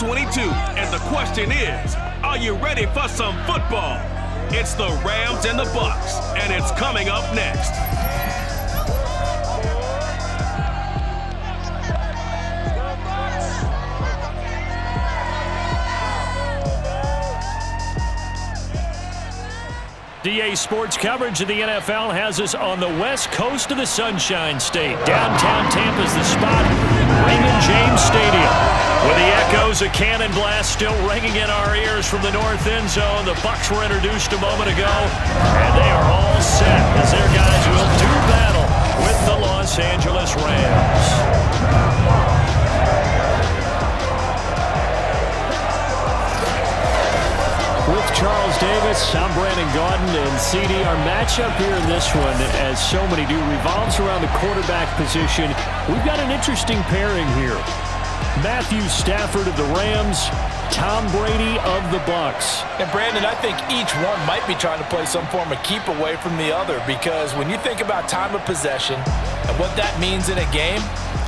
2022. And the question is, are you ready for some football? It's the Rams and the Bucs, and it's coming up next. DA Sports coverage of the NFL has us on the west coast of the Sunshine State. Downtown Tampa's the spot, Raymond James Stadium. With the echoes of cannon blast still ringing in our ears from the north end zone, the Bucs were introduced a moment ago, and they are all set as their guys will do battle with the Los Angeles Rams. With Charles Davis, I'm Brandon Gaudin, and CD, our matchup here in this one, as so many do, revolves around the quarterback position. We've got an interesting pairing here. Matthew Stafford of the Rams, Tom Brady of the Bucs. And Brandon, I think each one might be trying to play some form of keep away from the other, because when you think about time of possession and what that means in a game,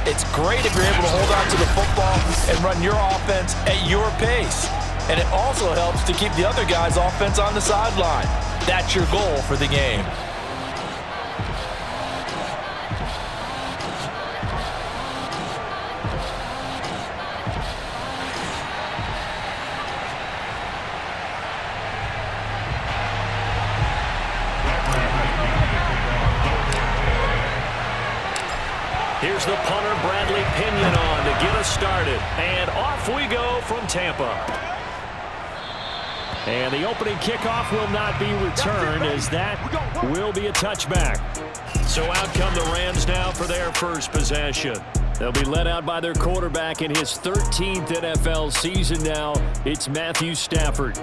it's great if you're able to hold on to the football and run your offense at your pace. And it also helps to keep the other guy's offense on the sideline. That's your goal for the game. Here's the punter, Bradley Pinion, on to get us started. And off we go from Tampa. And the opening kickoff will not be returned, as that will be a touchback. So out come the Rams now for their first possession. They'll be led out by their quarterback in his 13th NFL season now. It's Matthew Stafford.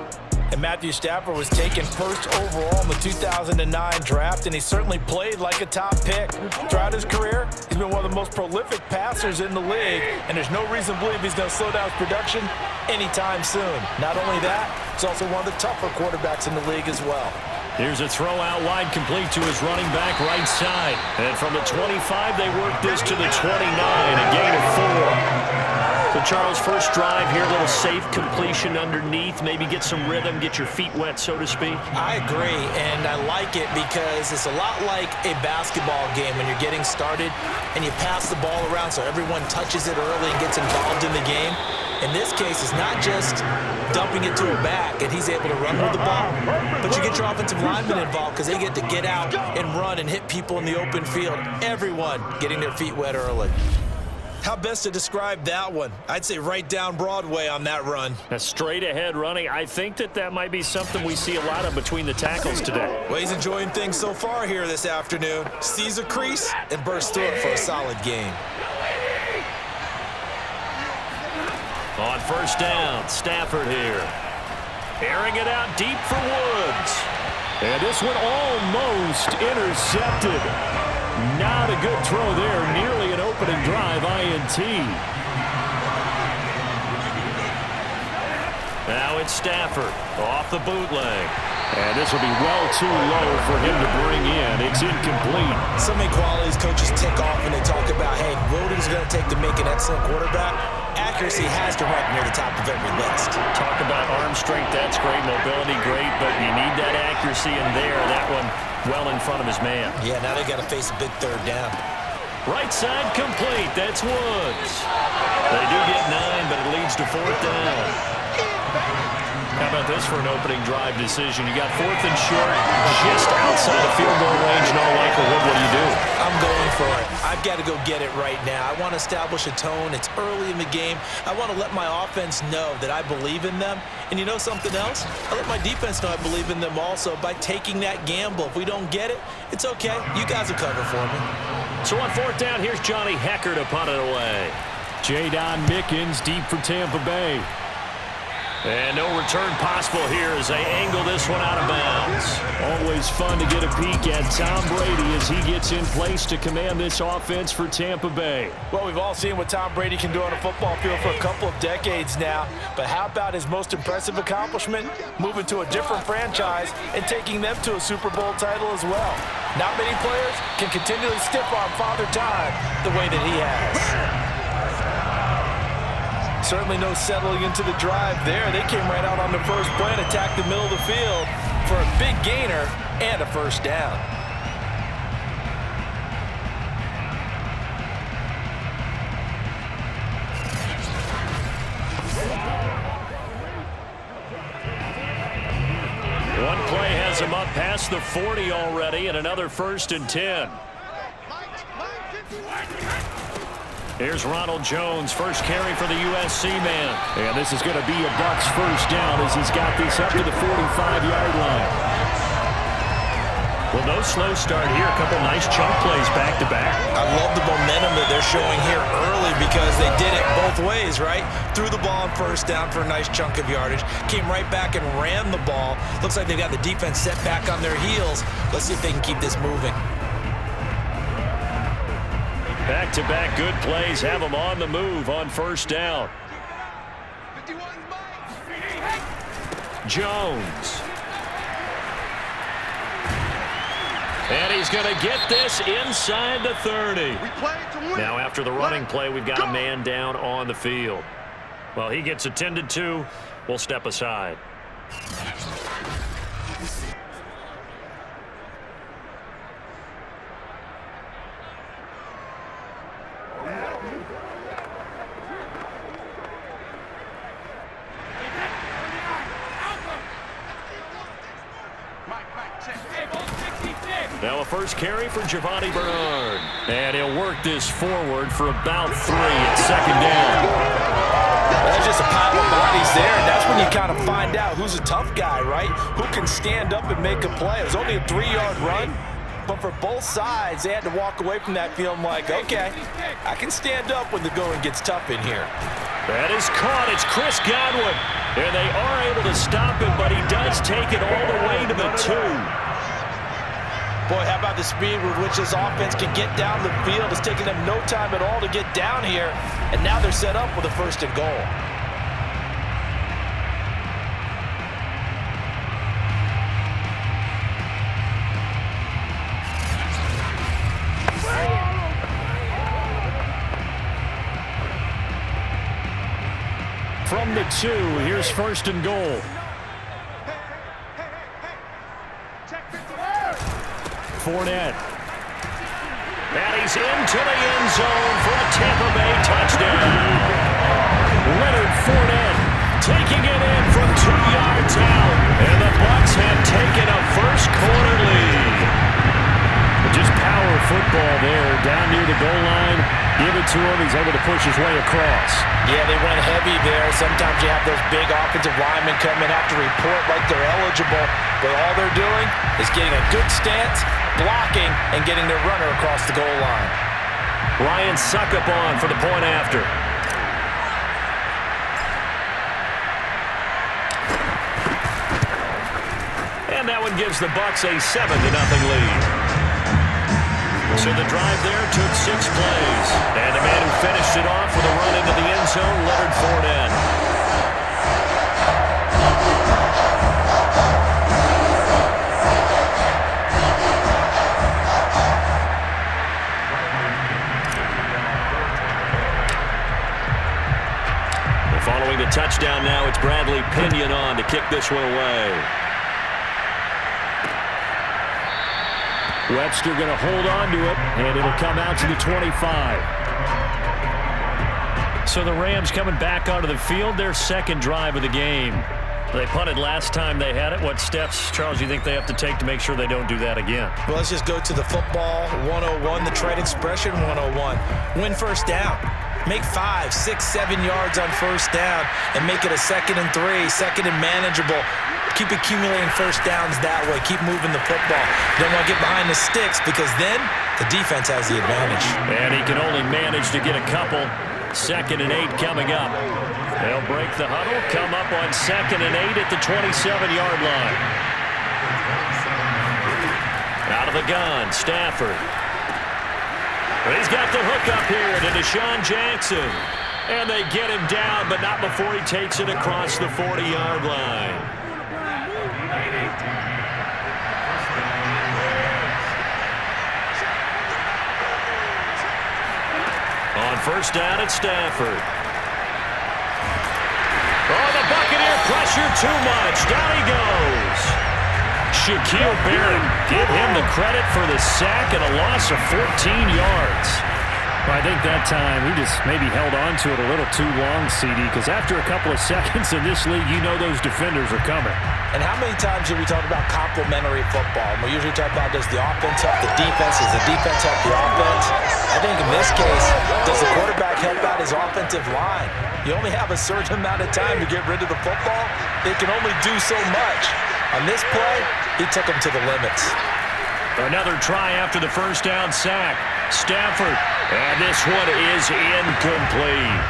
And Matthew Stafford was taken first overall in the 2009 draft, and he certainly played like a top pick. Throughout his career, he's been one of the most prolific passers in the league, and there's no reason to believe he's going to slow down his production anytime soon. Not only that, he's also one of the tougher quarterbacks in the league as well. Here's a throw out wide, complete to his running back right side. And from the 25, they work this to the 29, a gain of 4. So, Charles, first drive here, a little safe completion underneath, maybe get some rhythm, get your feet wet, so to speak. I agree, and I like it because it's a lot like a basketball game when you're getting started and you pass the ball around so everyone touches it early and gets involved in the game. In this case, it's not just dumping it to a back and he's able to run with the ball, but you get your offensive linemen involved because they get to get out and run and hit people in the open field. Everyone getting their feet wet early. How best to describe that one? I'd say right down Broadway on that run. A straight ahead running. I think that might be something we see a lot of between the tackles today. Well, he's enjoying things so far here this afternoon. Sees a crease and bursts through it for a solid game. On first down, Stafford here. Airing it out deep for Woods. And this one almost intercepted. Not a good throw there. Nearly an opening drive INT. Now it's Stafford off the bootleg. And this will be well too low for him to bring in. It's incomplete. So many qualities coaches tick off when they talk about, hey, what is it going to take to make an excellent quarterback? Accuracy has to rank near the top of every list. Talk about arm strength, that's great. Mobility, great. But you need that accuracy in there. That one well in front of his man. Yeah, now they got to face a big third down. Right side complete. That's Woods. They do get 9, but it leads to fourth down. How about this for an opening drive decision? You got fourth and short, just outside of field goal range. No likelihood. What do you do? I'm going for it. I've got to go get it right now. I want to establish a tone. It's early in the game. I want to let my offense know that I believe in them. And you know something else? I let my defense know I believe in them also by taking that gamble. If we don't get it, it's okay. You guys will cover for me. So on fourth down, here's Johnny Hecker to punt it away. Jadon Mickens deep for Tampa Bay. And no return possible here as they angle this one out of bounds. Always fun to get a peek at Tom Brady as he gets in place to command this offense for Tampa Bay. Well, we've all seen what Tom Brady can do on a football field for a couple of decades now. But how about his most impressive accomplishment? Moving to a different franchise and taking them to a Super Bowl title as well. Not many players can continually stiff-arm Father Time the way that he has. Certainly no settling into the drive there. They came right out on the first play and attacked the middle of the field for a big gainer and a first down. One play has him up past the 40 already, and another 1st and 10. Here's Ronald Jones, first carry for the USC man. And this is going to be a Bucs first down as he's got this up to the 45-yard line. Well, no slow start here. A couple nice chunk plays back-to-back. I love the momentum that they're showing here early because they did it both ways, right? Threw the ball on first down for a nice chunk of yardage. Came right back and ran the ball. Looks like they've got the defense set back on their heels. Let's see if they can keep this moving. Back-to-back good plays have them on the move on first down. Jones. And he's going to get this inside the 30. Now after the running play, we've got a man down on the field. Well, he gets attended to. We'll step aside. Now a first carry for Giovanni Bernard. And he'll work this forward for about 3 at second down. That's just a pile of bodies there, and that's when you kind of find out who's a tough guy, right? Who can stand up and make a play. It was only a 3-yard run, but for both sides, they had to walk away from that feeling like, okay, I can stand up when the going gets tough in here. That is caught. It's Chris Godwin. And they are able to stop him, but he does take it all the way to the 2. Boy, how about the speed with which this offense can get down the field? It's taking them no time at all to get down here, and now they're set up with a 1st and goal. From the 2, here's 1st and goal. Fournette. And he's into the end zone for a Tampa Bay touchdown. Leonard Fournette taking it in from 2 yards out. And the Bucs have taken a first-quarter lead. Just power football there down near the goal line. Give it to him. He's able to push his way across. Yeah, they went heavy there. Sometimes you have those big offensive linemen come and have to report like they're eligible. But all they're doing is getting a good stance, blocking, and getting their runner across the goal line. Ryan Suckup on for the point after. And that one gives the Bucs a 7-0 lead. So the drive there took 6 plays. And the man who finished it off with a run into the end zone, Leonard Fournette. Well, following the touchdown now, it's Bradley Pinion on to kick this one away. Webster going to hold on to it, and it'll come out to the 25. So the Rams coming back onto the field, their 2nd drive of the game. They punted last time they had it. What steps, Charles, do you think they have to take to make sure they don't do that again? Well, let's just go to the football 101, the trade expression 101. Win first down. Make 5, 6, 7 yards on first down and make it a 2nd and 3, 2nd and manageable. Keep accumulating first downs that way. Keep moving the football. You don't want to get behind the sticks because then the defense has the advantage. And he can only manage to get a couple. 2nd and 8 coming up. They'll break the huddle, come up on 2nd and 8 at the 27-yard line. Out of the gun, Stafford. He's got the hook up here to Deshaun Jackson. And they get him down, but not before he takes it across the 40-yard line. On first down at Stafford. pressure too much. Down he goes. Shaquille Barrett, give him the credit for the sack and a loss of 14 yards. Well, I think that time he just maybe held on to it a little too long, CD, because after a couple of seconds in this league, you know those defenders are coming. And how many times do we talk about complementary football? And we usually talk about, does the offense help the defense? Does the defense help the offense? I think in this case, does the quarterback help out his offensive line? You only have a certain amount of time to get rid of the football. They can only do so much. On this play, he took them to the limits. Another try after the first down sack. Stafford, and this one is incomplete.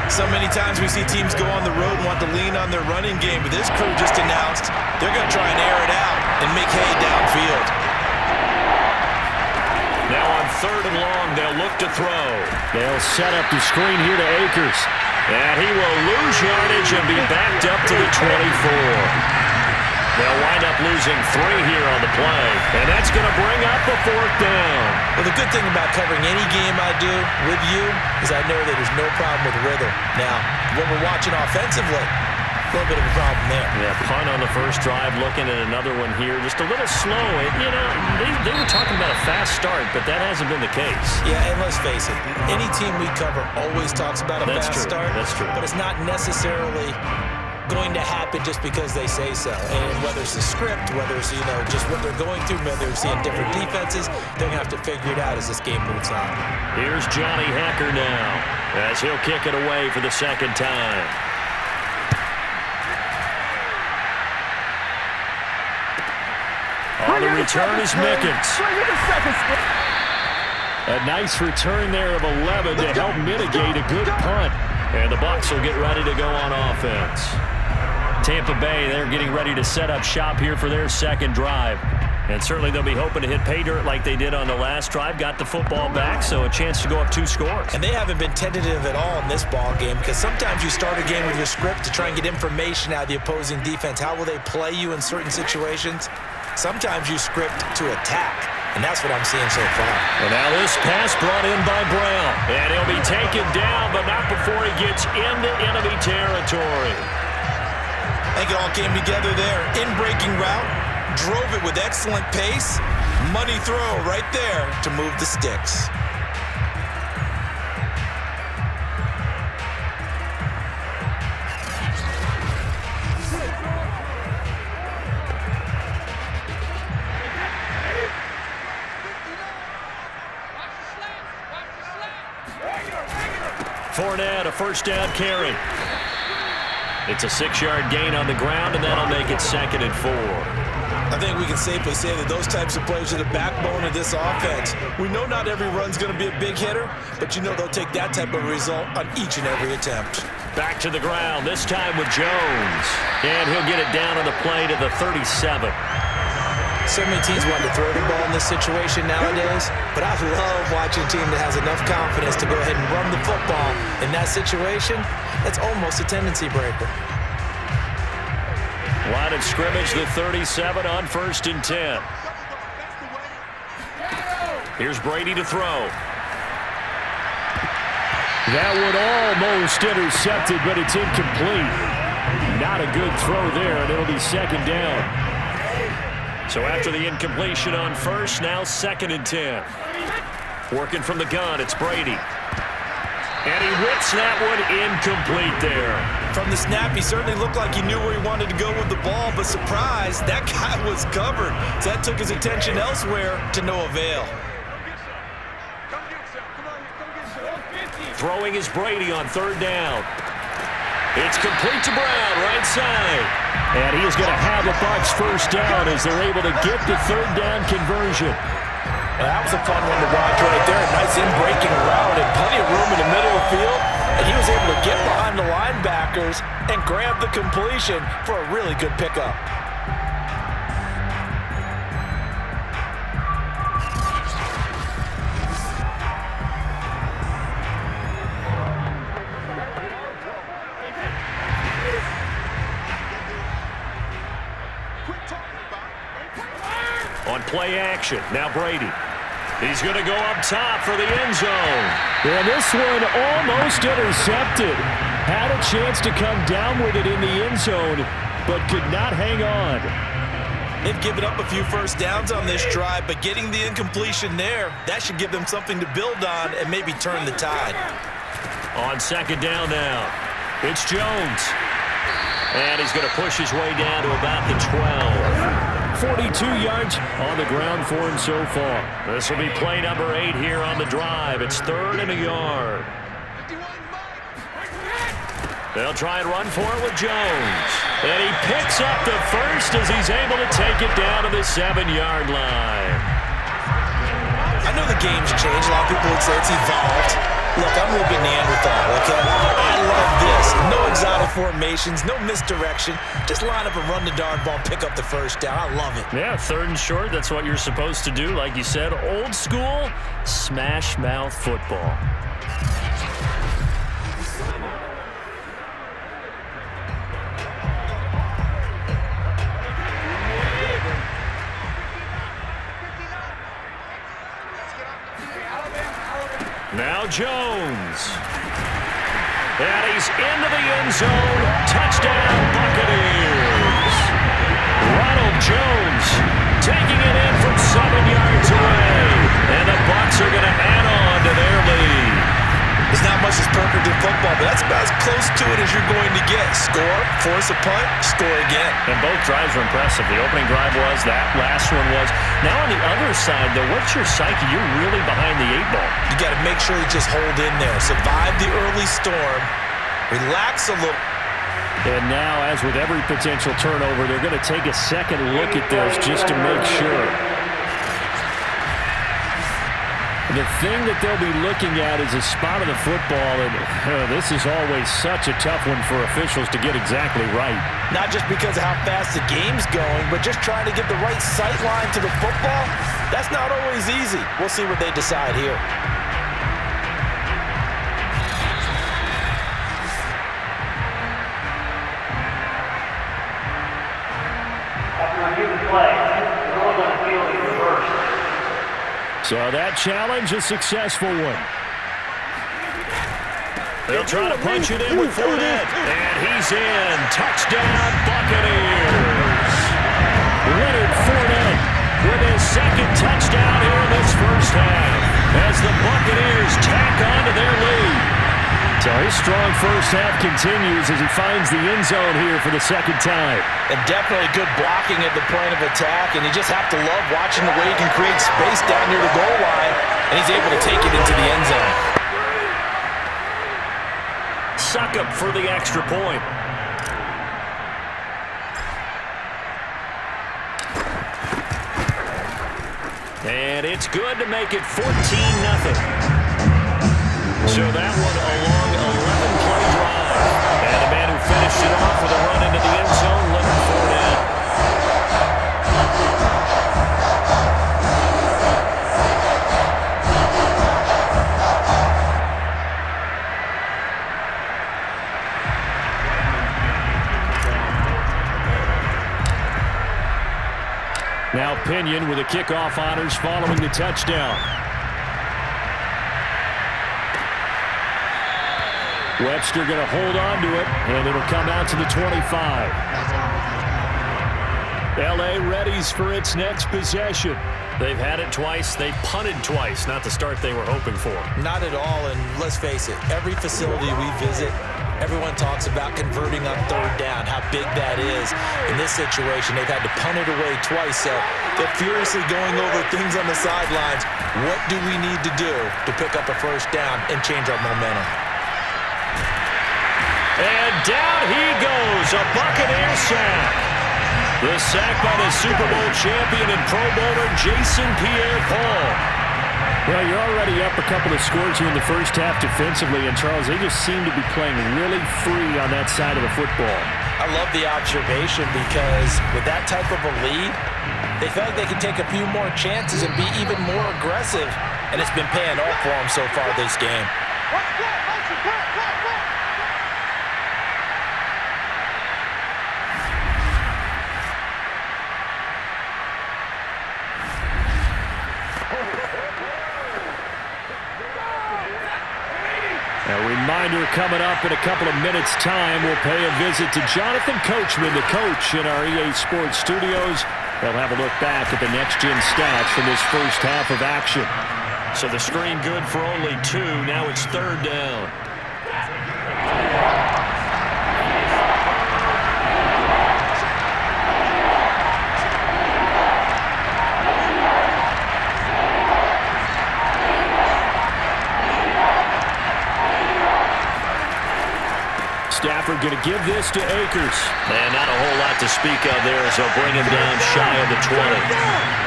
So many times we see teams go on the road and want to lean on their running game, but this crew just announced they're going to try and air it out and make hay downfield. Now on 3rd and long, they'll look to throw. They'll set up the screen here to Akers. And he will lose yardage and be backed up to the 24. They'll wind up losing 3 here on the play, and that's going to bring up the 4th down. Well, the good thing about covering any game I do with you is I know that there's no problem with rhythm. Now, when we're watching offensively, a little bit of a problem there. Yeah, punt on the first drive, looking at another one here. Just a little slow. You know, they were talking about a fast start, but that hasn't been the case. Yeah, and let's face it, any team we cover always talks about a fast start. That's true. But it's not necessarily going to happen just because they say so. And whether it's the script, whether it's, just what they're going through, whether they're seeing different defenses, they're going to have to figure it out as this game moves on. Here's Johnny Hacker now as he'll kick it away for the 2nd time. On the return is Mickens. A nice return there of 11 to help mitigate a good punt. And the Bucs will get ready to go on offense. Tampa Bay, they're getting ready to set up shop here for their 2nd drive. And certainly they'll be hoping to hit pay dirt like they did on the last drive. Got the football back, so a chance to go up 2 scores. And they haven't been tentative at all in this ball game, because sometimes you start a game with your script to try and get information out of the opposing defense. How will they play you in certain situations? Sometimes you script to attack. And that's what I'm seeing so far. And now this pass brought in by Brown. And he'll be taken down, but not before he gets into enemy territory. I think it all came together there. In-breaking route, drove it with excellent pace. Money throw right there to move the sticks. Fournette, a first down carry. It's a 6-yard gain on the ground, and that'll make it 2nd and 4. I think we can safely say that those types of plays are the backbone of this offense. We know not every run's going to be a big hitter, but you know they'll take that type of result on each and every attempt. Back to the ground, this time with Jones. And he'll get it down on the play to the 37. So many teams want to throw the ball in this situation nowadays, but I love watching a team that has enough confidence to go ahead and run the football in that situation. That's almost a tendency breaker. Line of scrimmage, the 37 on 1st and 10. Here's Brady to throw. That one almost intercepted, but it's incomplete. Not a good throw there, and it'll be 2nd down. So after the incompletion on 1st, now 2nd and 10. Working from the gun, it's Brady. And he whips that one incomplete there. From the snap, he certainly looked like he knew where he wanted to go with the ball, but surprise, that guy was covered. So that took his attention elsewhere to no avail. Throwing is Brady on 3rd down. It's complete to Brown, right side. And he is going to have a Bucs first down as they're able to get the 3rd down conversion. Well, that was a fun one to watch right there. A nice in-breaking route and plenty of room in the middle of the field. And he was able to get behind the linebackers and grab the completion for a really good pickup. On play action, now Brady. He's going to go up top for the end zone. And this one almost intercepted. Had a chance to come down with it in the end zone, but could not hang on. They've given up a few first downs on this drive, but getting the incompletion there, that should give them something to build on and maybe turn the tide. On second down now, it's Jones. And he's going to push his way down to about the 12. 42 yards on the ground for him so far. This will be play number 8 here on the drive. It's 3rd and a yard. They'll try and run for it with Jones. And he picks up the first as he's able to take it down to the 7-yard line. I know the game's changed. A lot of people would say it's evolved. Look, I'm a little bit Neanderthal, okay? I love this. No exotic formations, no misdirection. Just line up and run the darn ball, pick up the first down. I love it. Yeah, 3rd and short, that's what you're supposed to do. Like you said, old school, smash mouth football. Now Jones. And he's into the end zone. Touchdown, Buccaneers. Ronald Jones taking it in from 7 yards away. And the Bucs are going to add on to their lead. There's not much that's perfect in football, but that's about as close to it as you're going to get. Score, force a punt, score again. And both drives were impressive. The opening drive was, that last one was. Now on the other side, though, what's your psyche? You're really behind the 8 ball. You got to make sure you just hold in there. Survive the early storm. Relax a little. And now, as with every potential turnover, they're going to take a second look at this just to make sure. The thing that they'll be looking at is a spot of the football, and this is always such a tough one for officials to get exactly right. Not just because of how fast the game's going, but just trying to get the right sight line to the football. That's not always easy. We'll see what they decide here. So that challenge, a successful one. They'll try to punch it in with Fournette. And he's in. Touchdown, Buccaneers. Leonard Fournette with his second touchdown here in this first half as the Buccaneers tack on to their lead. So his strong first half continues as he finds the end zone here for the second time. And definitely good blocking at the point of attack, and you just have to love watching the way he can create space down near the goal line, and he's able to take it into the end zone. Suck up for the extra point. And it's good to make it 14-0. So that one a long 11-play drive. And the man who finished it off with a run into the end zone, Leonard Fournette. Now Pinion with the kickoff honors following the touchdown. Webster going to hold on to it, and it'll come out to the 25. L.A. readies for its next possession. They've had it twice. They've punted twice. Not the start they were hoping for. Not at all, and let's face it, every facility we visit, everyone talks about converting on 3rd down, how big that is. In this situation, they've had to punt it away twice, so they're furiously going over things on the sidelines. What do we need to do to pick up a first down and change our momentum? And down he goes, a Buccaneer sack. The sack by the Super Bowl champion and Pro Bowler Jason Pierre-Paul. Well, you're already up a couple of scores here in the first half defensively, and Charles, they just seem to be playing really free on that side of the football. I love the observation because with that type of a lead, they feel like they can take a few more chances and be even more aggressive, and it's been paying off for them so far this game. A reminder coming up in a couple of minutes' time. We'll pay a visit to Jonathan Coachman, the coach in our EA Sports studios. They'll have a look back at the next-gen stats from this first half of action. So the screen good for only 2. Now it's 3rd down. Stafford going to give this to Akers. And not a whole lot to speak of there as they'll bring him down shy of the 20.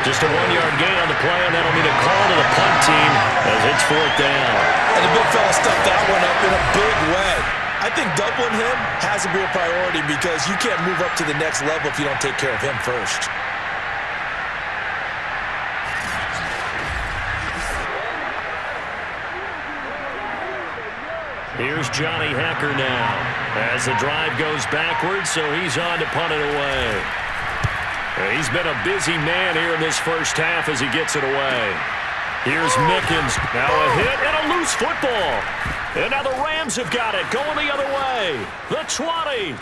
Just a 1-yard gain on the play, and that'll mean a call to the punt team as it's 4th down. And the big fella stuffed that one up in a big way. I think doubling him has to be a priority because you can't move up to the next level if you don't take care of him first. Here's Johnny Hacker now as the drive goes backwards, so he's on to punt it away. He's been a busy man here in this first half as he gets it away. Here's Mickens. Now a hit and a loose football. And now the Rams have got it going the other way. The 20.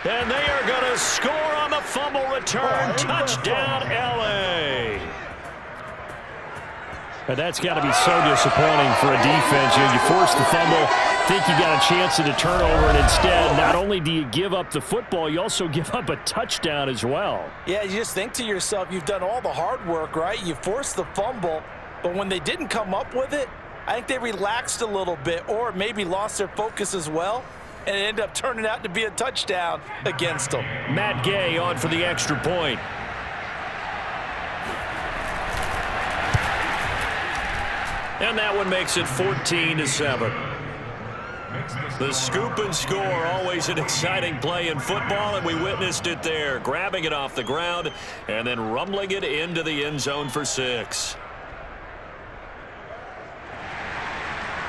And they are going to score on the fumble return. Touchdown, L.A. And that's got to be so disappointing for a defense. You force the fumble, think you got a chance at a turnover, and instead, not only do you give up the football, you also give up a touchdown as well. Yeah, you just think to yourself, you've done all the hard work, right? You forced the fumble, but when they didn't come up with it, I think they relaxed a little bit or maybe lost their focus as well, and it ended up turning out to be a touchdown against them. Matt Gay on for the extra point. And that one makes it 14-7. The scoop and score, always an exciting play in football, and we witnessed it there, grabbing it off the ground and then rumbling it into the end zone for 6.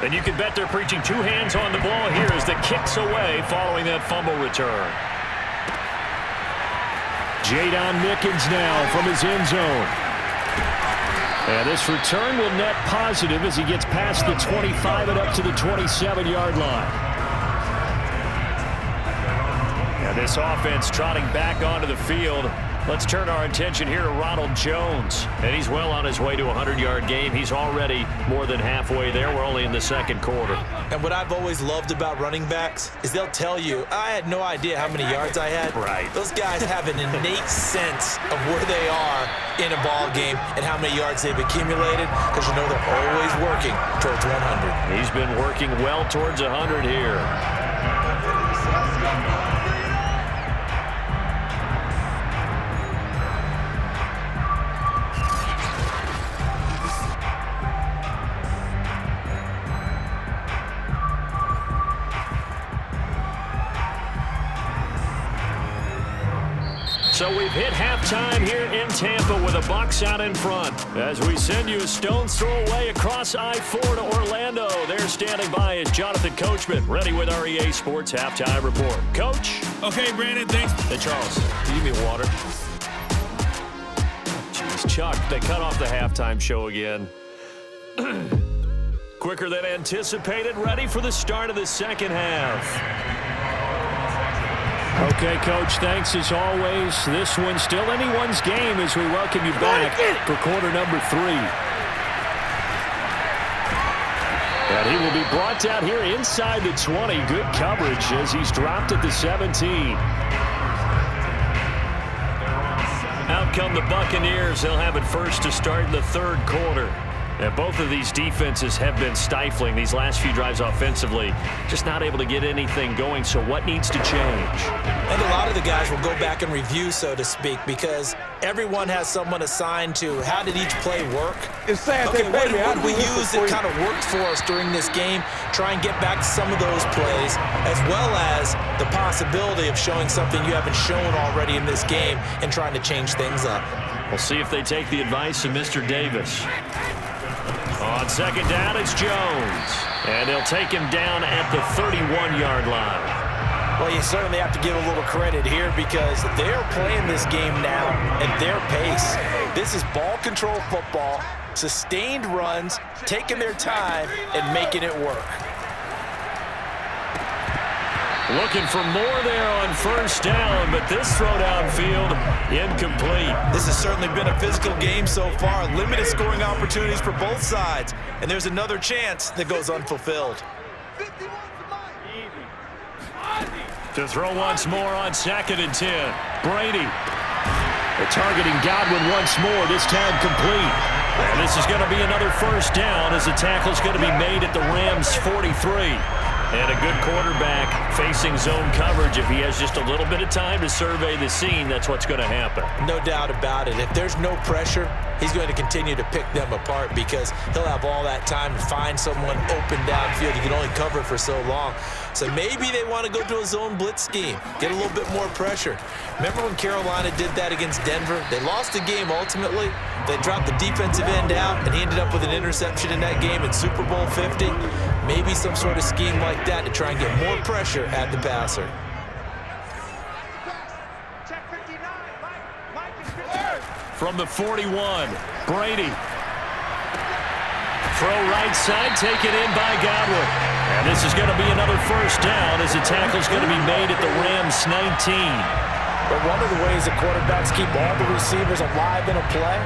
And you can bet they're preaching 2 hands on the ball here as the kick's away following that fumble return. Jadon Mickens now from his end zone. And this return will net positive as he gets past the 25 and up to the 27-yard line. And this offense trotting back onto the field. Let's turn our attention here to Ronald Jones. And he's well on his way to a 100-yard game. He's already more than halfway there. We're only in the second quarter. And what I've always loved about running backs is they'll tell you, I had no idea how many yards I had. Right. Those guys have an innate sense of where they are in a ball game and how many yards they've accumulated because you know they're always working towards 100. He's been working well towards 100 here. So we've hit halftime here in Tampa with the Bucs out in front. As we send you a stone's throw away across I-4 to Orlando. There standing by is Jonathan Coachman, ready with our EA Sports Halftime Report. Coach? Okay, Brandon, thanks. Hey, Charles, can you give me water? Jeez, Chuck, they cut off the halftime show again. Quicker than anticipated, ready for the start of the second half. Okay, Coach, thanks as always. This one's still anyone's game as we welcome you back for quarter number 3. And he will be brought down here inside the 20. Good coverage as he's dropped at the 17. Out come the Buccaneers. They'll have it first to start in the third quarter. And both of these defenses have been stifling these last few drives offensively. Just not able to get anything going, so what needs to change? And a lot of the guys will go back and review, so to speak, because everyone has someone assigned to how did each play work. It's sad okay, that, what did we use that kind of worked for us during this game? Try and get back to some of those plays, as well as the possibility of showing something you haven't shown already in this game and trying to change things up. We'll see if they take the advice of Mr. Davis. On second down, it's Jones. And they'll take him down at the 31-yard line. Well, you certainly have to give a little credit here because they're playing this game now at their pace. This is ball control football, sustained runs, taking their time, and making it work. Looking for more there on first down, but this throw downfield incomplete. This has certainly been a physical game so far. Limited scoring opportunities for both sides. And there's another chance that goes unfulfilled. To throw once more on 2nd and 10. Brady. They're targeting Godwin once more, this time complete. And this is going to be another first down as the tackle's going to be made at the Rams' 43. And a good quarterback facing zone coverage. If he has just a little bit of time to survey the scene, that's what's going to happen. No doubt about it. If there's no pressure, he's going to continue to pick them apart because he'll have all that time to find someone open downfield. He can only cover for so long. So maybe they want to go to a zone blitz scheme, get a little bit more pressure. Remember when Carolina did that against Denver? They lost the game ultimately. They dropped the defensive end out, and he ended up with an interception in that game in Super Bowl 50. Maybe some sort of scheme like that to try and get more pressure at the passer. From the 41, Brady. Throw right side, taken in by Godwin. And this is going to be another first down as the tackle's going to be made at the Rams' 19. But one of the ways that quarterbacks keep all the receivers alive in a play,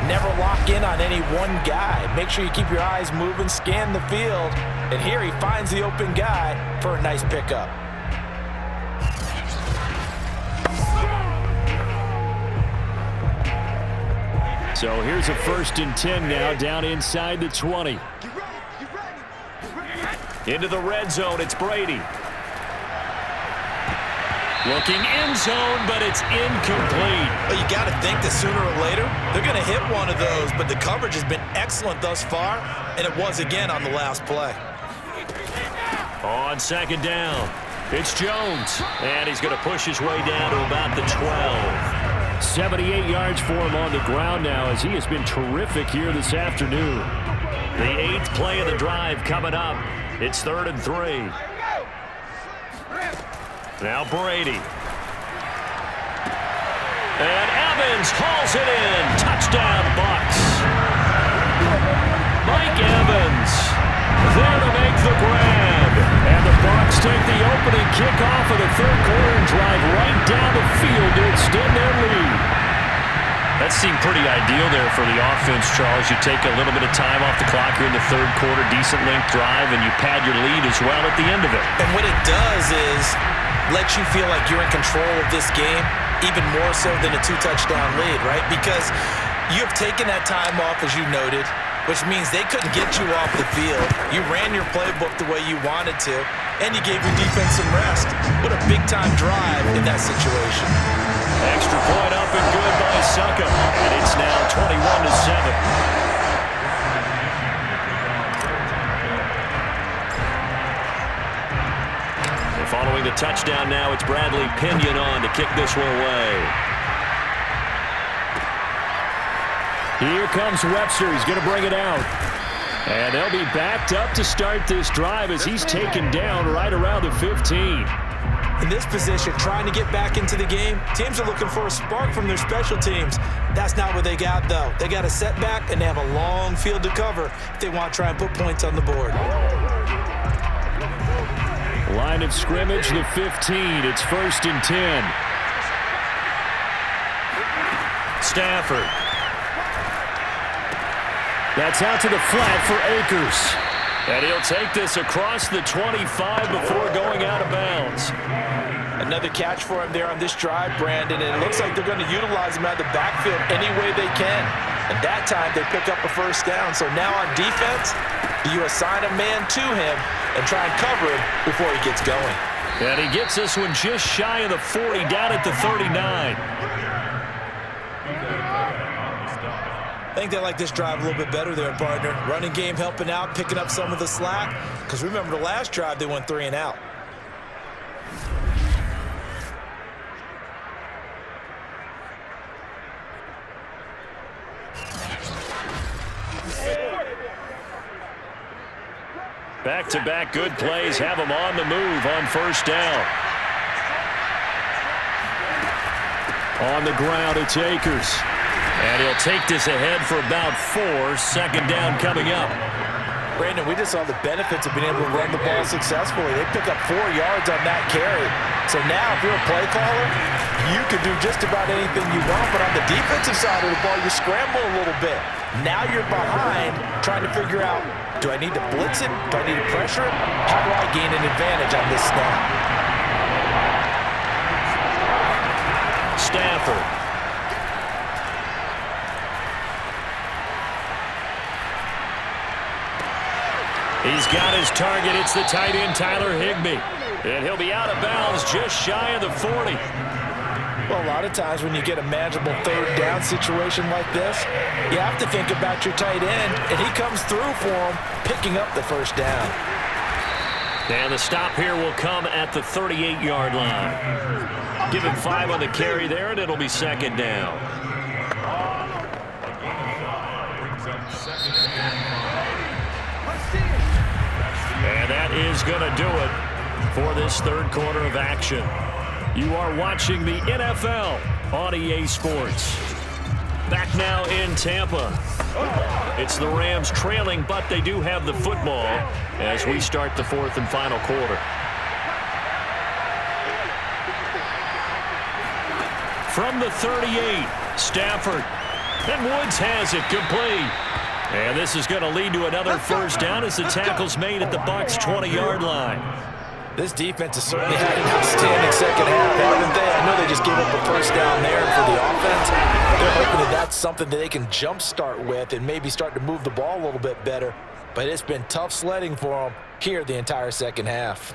never lock in on any one guy. Make sure you keep your eyes moving, scan the field. And here he finds the open guy for a nice pickup. So here's a 1st and 10 now, down inside the 20. Into the red zone, it's Brady. Looking end zone, but it's incomplete. Well, you got to think that sooner or later, they're going to hit one of those, but the coverage has been excellent thus far, and it was again on the last play. On 2nd down, it's Jones, and he's going to push his way down to about the 12. 78 yards for him on the ground now as he has been terrific here this afternoon. The 8th play of the drive coming up. It's 3rd and 3. Now Brady. And Evans hauls it in. Touchdown, Bucs. Mike Evans there to make the grab. And the Bucs take the opening kickoff of the 3rd quarter and drive right down the field to extend their lead. That seemed pretty ideal there for the offense, Charles. You take a little bit of time off the clock here in the 3rd quarter, decent length drive, and you pad your lead as well at the end of it. And what it does is let you feel like you're in control of this game, even more so than a 2-touchdown lead, right? Because you have taken that time off, as you noted, which means they couldn't get you off the field. You ran your playbook the way you wanted to, and you gave your defense some rest. What a big-time drive in that situation. Extra point up and good by Succa, and it's now 21-7. Following the touchdown now, it's Bradley Pinion on to kick this one away. Here comes Webster. He's going to bring it out. And they'll be backed up to start this drive as he's taken down right around the 15. In this position, trying to get back into the game, teams are looking for a spark from their special teams. That's not what they got, though. They got a setback, and they have a long field to cover if they want to try and put points on the board. Line of scrimmage, the 15. It's 1st and 10. Stafford. That's out to the flat for Akers. And he'll take this across the 25 before going out of bounds. Another catch for him there on this drive, Brandon, and it looks like they're going to utilize him out of the backfield any way they can. And that time, they pick up a first down. So now on defense, you assign a man to him and try and cover him before he gets going. And he gets this one just shy of the 40, down at the 39. I think they like this drive a little bit better there, partner. Running game helping out, picking up some of the slack. Because remember, the last drive, they went 3 and out. Back-to-back good plays have them on the move on first down. On the ground, it's Akers. And he'll take this ahead for about 4. 2nd down coming up. Brandon, we just saw the benefits of being able to run the ball successfully. They pick up 4 yards on that carry. So now, if you're a play caller, you can do just about anything you want. But on the defensive side of the ball, you scramble a little bit. Now you're behind, trying to figure out, do I need to blitz him? Do I need to pressure him? How do I gain an advantage on this snap? Stafford. He's got his target. It's the tight end, Tyler Higbee. And he'll be out of bounds just shy of the 40. Well, a lot of times when you get a manageable third down situation like this, you have to think about your tight end, and he comes through for him, picking up the first down. And the stop here will come at the 38-yard line. Give him 5 on the carry there, and it'll be second down. And that is going to do it for this third quarter of action. You are watching the NFL on EA Sports. Back now in Tampa. It's the Rams trailing, but they do have the football as we start the fourth and final quarter. From the 38, Stafford. And Woods has it complete. And this is going to lead to another first down as the tackle's made at the Bucs' 20-yard line. This defense has certainly had an outstanding second half, haven't they? I know they just gave up a first down there for the offense. They're hoping that that's something that they can jumpstart with and maybe start to move the ball a little bit better. But it's been tough sledding for them here the entire second half.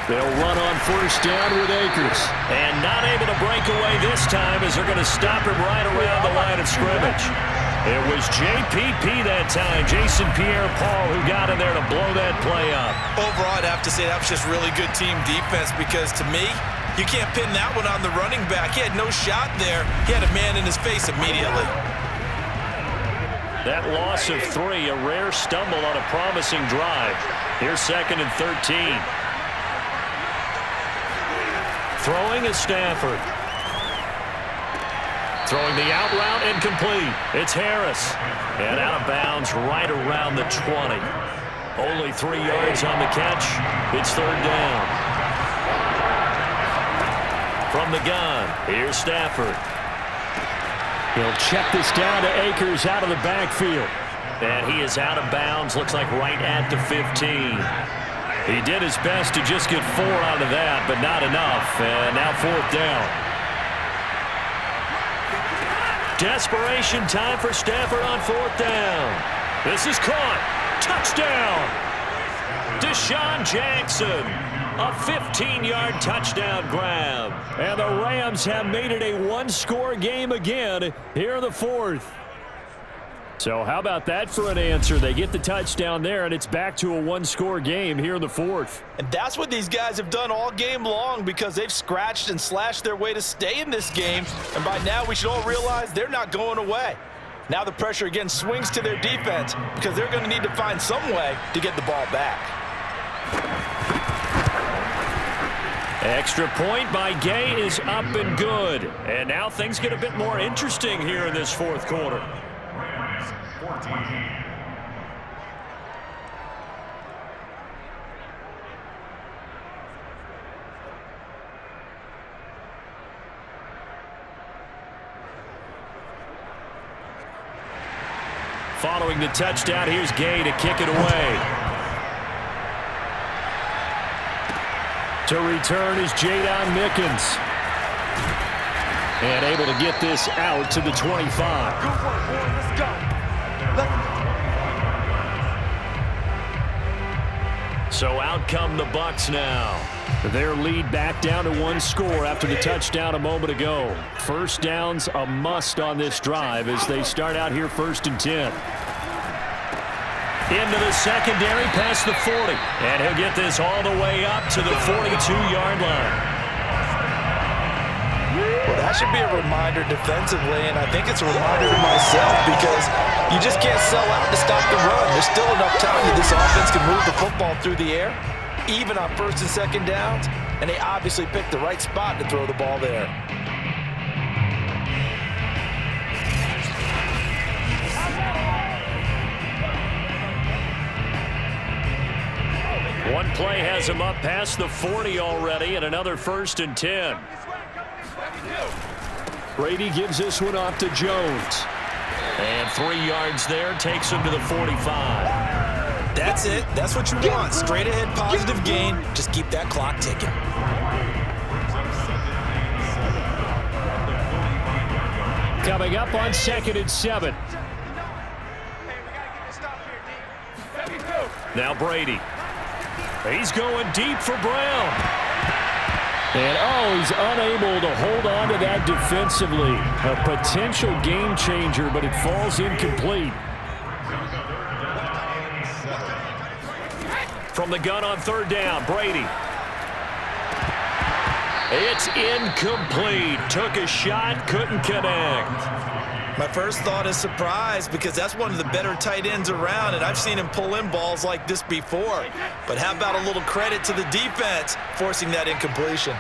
They'll run on first down with Akers. And not able to break away this time as they're going to stop him right around the line of scrimmage. It was JPP that time, Jason Pierre-Paul, who got in there to blow that play up. Overall, I'd have to say that was just really good team defense because, to me, you can't pin that one on the running back. He had no shot there. He had a man in his face immediately. That loss of 3, a rare stumble on a promising drive. Here's second and 13. Throwing is Stafford. Throwing the out route incomplete. It's Harris. And out of bounds right around the 20. Only 3 yards on the catch. It's third down. From the gun, here's Stafford. He'll check this down to Akers out of the backfield. And he is out of bounds, looks like right at the 15. He did his best to just get 4 out of that, but not enough. And now fourth down. Desperation time for Stafford on fourth down. This is caught. Touchdown. Deshaun Jackson. A 15-yard touchdown grab. And the Rams have made it a one-score game again here in the fourth. So how about that for an answer? They get the touchdown there, and it's back to a one-score game here in the fourth. And that's what these guys have done all game long because they've scratched and slashed their way to stay in this game. And by now, we should all realize they're not going away. Now the pressure again swings to their defense because they're going to need to find some way to get the ball back. Extra point by Gay is up and good. And now things get a bit more interesting here in this fourth quarter. Following the touchdown, here's Gay to kick it away. To return is Jadon Mickens. And able to get this out to the 25. Good work, boys. Let's go. So out come the Bucs now. Their lead back down to one score after the touchdown a moment ago. First down's a must on this drive as they start out here first and 10. Into the secondary past the 40. And he'll get this all the way up to the 42-yard line. Well, that should be a reminder defensively, and I think it's a reminder to myself because you just can't sell out to stop the run. There's still enough time that this offense can move the football through the air. even on first and second downs, and they obviously picked the right spot to throw the ball there. One play has him up past the 40 already, and another 1st and 10. Brady gives this one off to Jones. And 3 yards there, takes him to the 45. That's it. That's what you want. Straight ahead positive gain. Just keep that clock ticking. Coming up on 2nd and 7. Now Brady. He's going deep for Brown. And, he's unable to hold on to that defensively. A potential game changer, but it falls incomplete. From the gun on 3rd down, Brady. It's incomplete. Took a shot, couldn't connect. My first thought is surprise because that's one of the better tight ends around, and I've seen him pull in balls like this before. But how about a little credit to the defense forcing that incompletion?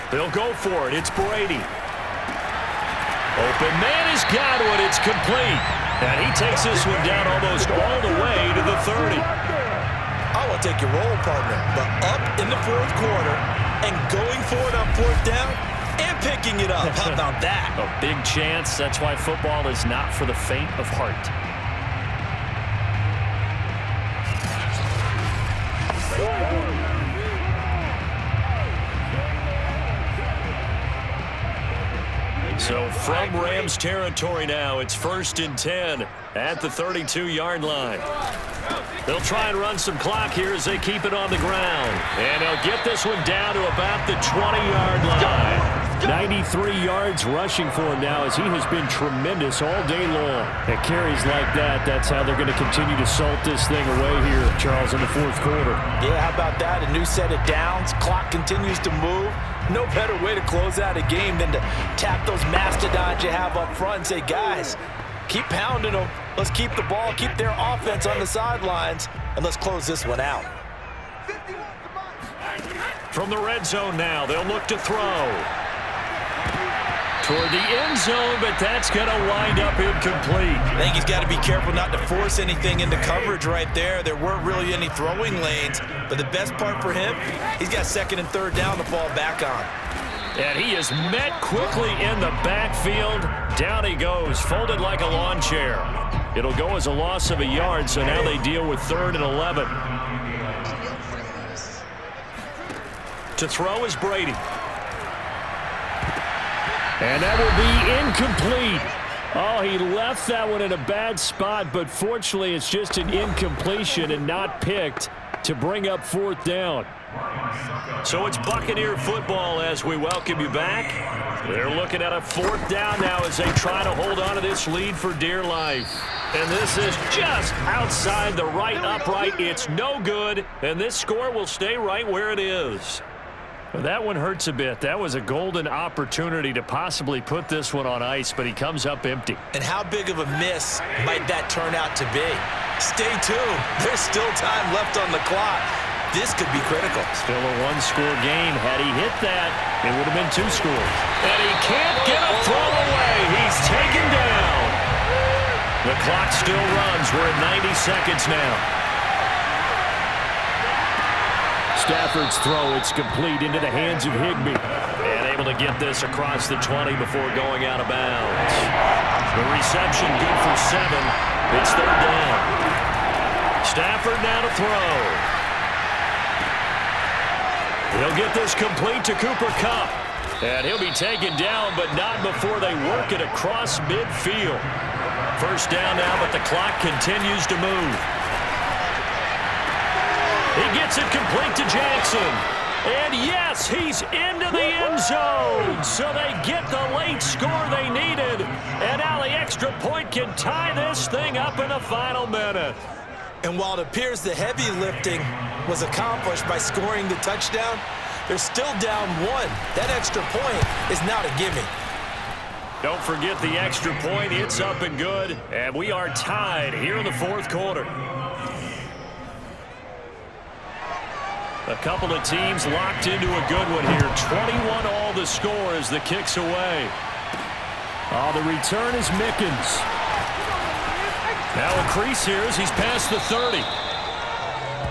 They'll go for it. It's Brady. Open man has got it. It's complete. And he takes this one down almost all the way to the 30. I will take your roll, partner, but up in the 4th quarter and going for it on 4th down and picking it up. How about that? A big chance. That's why football is not for the faint of heart. So from Rams territory now, it's 1st and 10 at the 32-yard line. They'll try and run some clock here as they keep it on the ground. And they'll get this one down to about the 20-yard line. 93 yards rushing for him now as he has been tremendous all day long. At carries like that, that's how they're going to continue to salt this thing away here, Charles, in the 4th quarter. Yeah, how about that? A new set of downs. Clock continues to move. No better way to close out a game than to tap those mastodons you have up front and say, guys, keep pounding them. Let's keep the ball, keep their offense on the sidelines, and let's close this one out. From the red zone now, they'll look to throw. Toward the end zone, but that's going to wind up incomplete. I think he's got to be careful not to force anything into coverage right there. There weren't really any throwing lanes, but the best part for him, he's got 2nd and 3rd down to fall back on. And he is met quickly in the backfield. Down he goes, folded like a lawn chair. It'll go as a loss of a yard, so now they deal with 3rd and 11. To throw is Brady. And that will be incomplete. Oh, he left that one in a bad spot, but fortunately it's just an incompletion and not picked to bring up 4th down. So it's Buccaneer football as we welcome you back. They're looking at a 4th down now as they try to hold on to this lead for dear life. And this is just outside the right upright. It's no good, and this score will stay right where it is. That one hurts a bit. That was a golden opportunity to possibly put this one on ice, but he comes up empty. And how big of a miss might that turn out to be? Stay tuned. There's still time left on the clock. This could be critical. Still a 1-score game. Had he hit that, it would have been 2 scores. And he can't get a throw away. He's taken down. The clock still runs. We're at 90 seconds now. Stafford's throw, it's complete into the hands of Higbee. And able to get this across the 20 before going out of bounds. The reception good for 7. It's 3rd down. Stafford now to throw. He'll get this complete to Cooper Kupp. And he'll be taken down, but not before they work it across midfield. 1st down now, but the clock continues to move. He gets it complete to Jackson. And yes, he's into the end zone. So they get the late score they needed. And now the extra point can tie this thing up in the final minute. And while it appears the heavy lifting was accomplished by scoring the touchdown, they're still down 1. That extra point is not a gimme. Don't forget the extra point. It's up and good. And we are tied here in the 4th quarter. A couple of teams locked into a good one here. 21 all the score as the kick's away. Oh, the return is Mickens. Now a crease here as he's past the 30.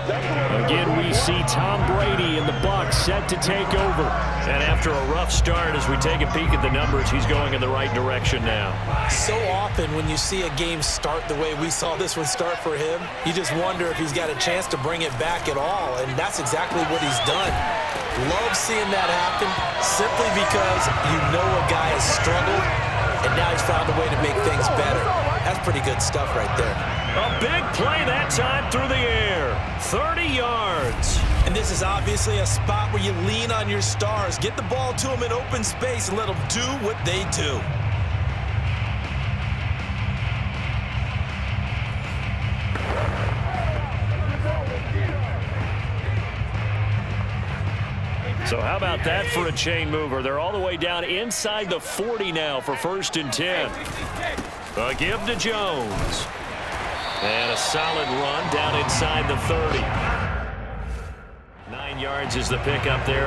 Again, we see Tom Brady and the Bucs set to take over. And after a rough start, as we take a peek at the numbers, he's going in the right direction now. So often when you see a game start the way we saw this one start for him, you just wonder if he's got a chance to bring it back at all, and that's exactly what he's done. Love seeing that happen simply because you know a guy has struggled, and now he's found a way to make things better. That's pretty good stuff right there. A big play that time through the air. 30 yards. And this is obviously a spot where you lean on your stars. Get the ball to them in open space and let them do what they do. So how about that for a chain mover? They're all the way down inside the 40 now for 1st and 10. A give to Jones. And a solid run down inside the 30. 9 yards is the pickup there.